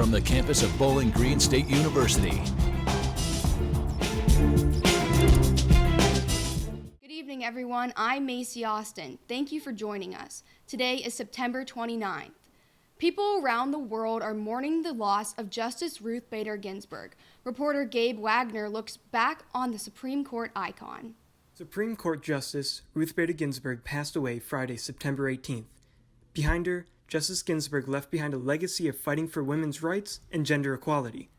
from the campus of Bowling Green State University. Good evening, everyone. I'm Macey Austin. Thank you for joining us. Today is September 29th. People around the world are mourning the loss of Justice Ruth Bader Ginsburg. Reporter Gabe Wagner looks back on the Supreme Court icon. Supreme Court Justice Ruth Bader Ginsburg passed away Friday, September 18th. Behind her, Justice Ginsburg left behind a legacy of fighting for women's rights and gender equality.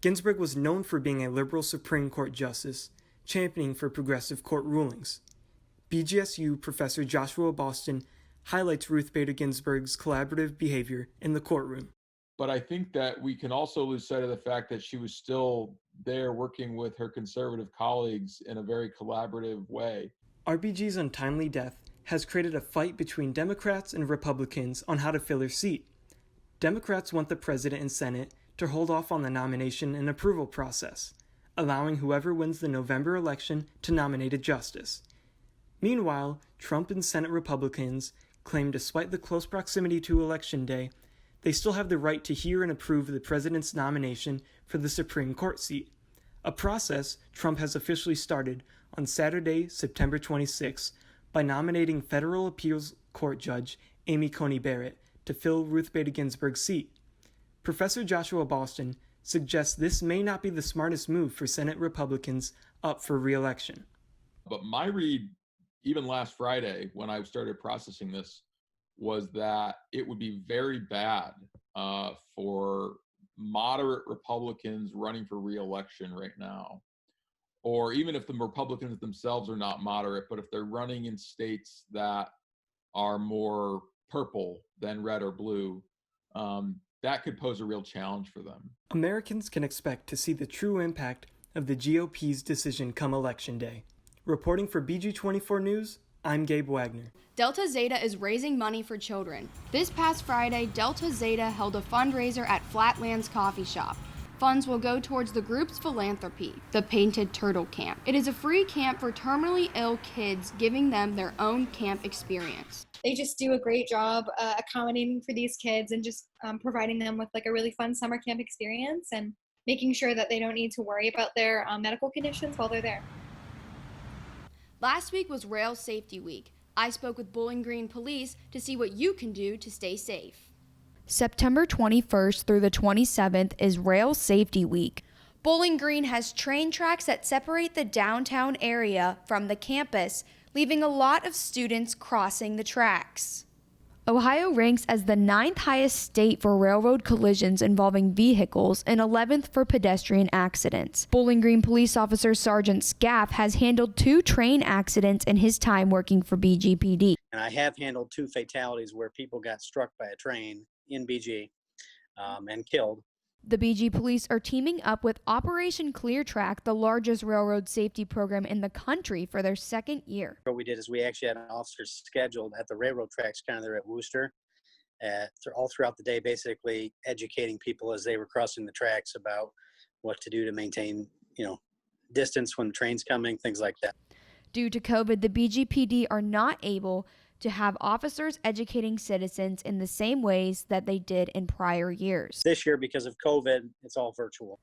Ginsburg was known for being a liberal Supreme Court justice, championing for progressive court rulings. BGSU professor Joshua Austin highlights Ruth Bader Ginsburg's collaborative behavior in the courtroom. But I think that we can also lose sight of the fact that she was still there working with her conservative colleagues in a very collaborative way. RBG's untimely death has created a fight between Democrats and Republicans on how to fill her seat. Democrats want the president and Senate to hold off on the nomination and approval process, allowing whoever wins the November election to nominate a justice. Meanwhile, Trump and Senate Republicans claim despite the close proximity to Election Day, they still have the right to hear and approve the president's nomination for the Supreme Court seat, a process Trump has officially started on Saturday, September 26, by nominating federal appeals court judge Amy Coney Barrett to fill Ruth Bader Ginsburg's seat. Professor Joshua Austin suggests this may not be the smartest move for Senate Republicans up for re-election. But my read, even last Friday, when I started processing this, was that it would be very bad for moderate Republicans running for re-election right now. Or even if the Republicans themselves are not moderate, but if they're running in states that are more purple than red or blue, that could pose a real challenge for them. Americans can expect to see the true impact of the GOP's decision come Election Day. Reporting for BG24 News, I'm Gabe Wagner. Delta Zeta is raising money for children. This past Friday, Delta Zeta held a fundraiser at Flatlands Coffee Shop. Funds will go towards the group's philanthropy, the Painted Turtle Camp. It is a free camp for terminally ill kids, giving them their own camp experience. They just do a great job accommodating for these kids and just providing them with like a really fun summer camp experience and making sure that they don't need to worry about their medical conditions while they're there. Last week was Rail Safety Week. I spoke with Bowling Green Police to see what you can do to stay safe. September 21st through the 27th is Rail Safety Week. Bowling Green has train tracks that separate the downtown area from the campus, leaving a lot of students crossing the tracks. Ohio ranks as the 9th highest state for railroad collisions involving vehicles and 11th for pedestrian accidents. Bowling Green Police Officer Sergeant Scaff has handled 2 train accidents in his time working for BGPD. And I have handled 2 fatalities where people got struck by a train in BG and killed. The BG Police are teaming up with Operation Clear Track, the largest railroad safety program in the country, for their 2nd year. What we did is we actually had officers scheduled at the railroad tracks kind of there at Worcester, all throughout the day, basically educating people as they were crossing the tracks about what to do to maintain, distance when the train's coming, things like that. Due to COVID, the BGPD are not able to have officers educating citizens in the same ways that they did in prior years. This year, because of COVID, it's all virtual.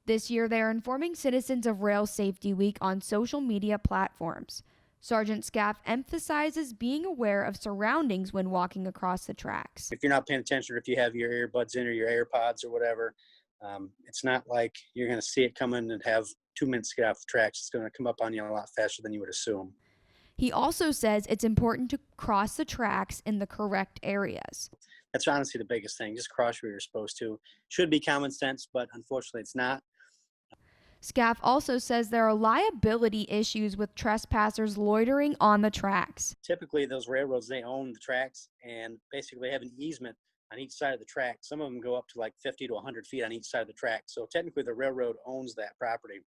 This year, they are informing citizens of Rail Safety Week on social media platforms. Sergeant Scaff emphasizes being aware of surroundings when walking across the tracks. If you're not paying attention, or if you have your earbuds in or your AirPods or whatever, it's not like you're going to see it coming and have 2 minutes to get off the tracks. It's going to come up on you a lot faster than you would assume. He also says it's important to cross the tracks in the correct areas. That's honestly the biggest thing. Just cross where you're supposed to. Should be common sense, but unfortunately it's not. Scaff also says there are liability issues with trespassers loitering on the tracks. Typically, those railroads, they own the tracks and basically have an easement on each side of the track. Some of them go up to like 50 to 100 feet on each side of the track. So technically the railroad owns that property.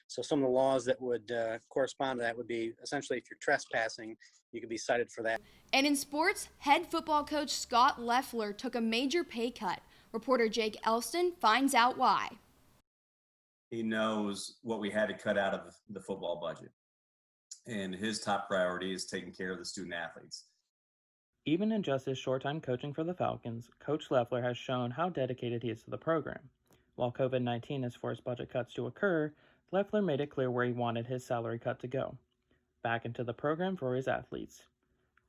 So some of the laws that would correspond to that would be essentially if you're trespassing, you could be cited for that. And in sports, head football coach Scot Loeffler took a major pay cut. Reporter Jake Elston finds out why. He knows what we had to cut out of the football budget. And his top priority is taking care of the student athletes. Even in just his short time coaching for the Falcons, Coach Loeffler has shown how dedicated he is to the program. While COVID-19 has forced budget cuts to occur, Loeffler made it clear where he wanted his salary cut to go: back into the program for his athletes.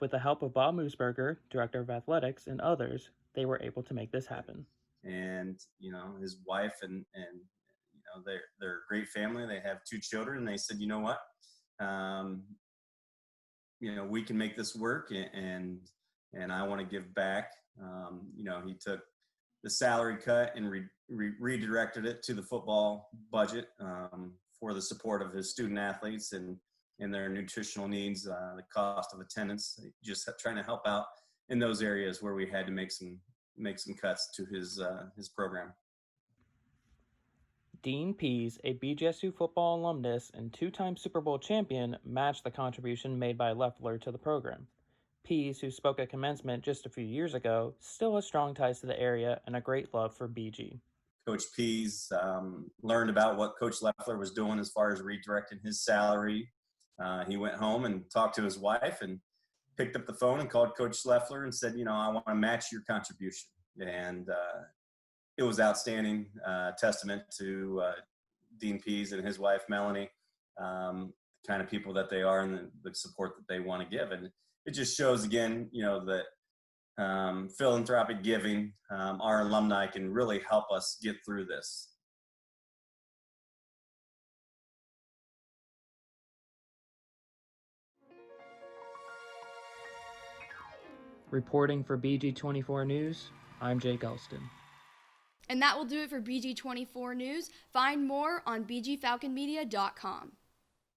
With the help of Bob Moosberger, Director of Athletics, and others, they were able to make this happen. And, his wife and they're a great family. They have 2 children, and they said, you know what? We can make this work, and I want to give back. He took the salary cut and redirected it to the football budget for the support of his student athletes and their nutritional needs, the cost of attendance, just trying to help out in those areas where we had to make some cuts to his program. Dean Pease, a BGSU football alumnus and 2-time Super Bowl champion, matched the contribution made by Loeffler to the program. Pease, who spoke at commencement just a few years ago, still has strong ties to the area and a great love for BG. Coach Pease learned about what Coach Loeffler was doing as far as redirecting his salary. He went home and talked to his wife and picked up the phone and called Coach Loeffler and said, I want to match your contribution. And it was outstanding testament to Dean Pease and his wife, Melanie, kind of people that they are and the support that they want to give. And it just shows, again, that philanthropic giving, our alumni can really help us get through this. Reporting for BG24 News, I'm Jake Elston. And that will do it for BG24 News. Find more on bgfalconmedia.com.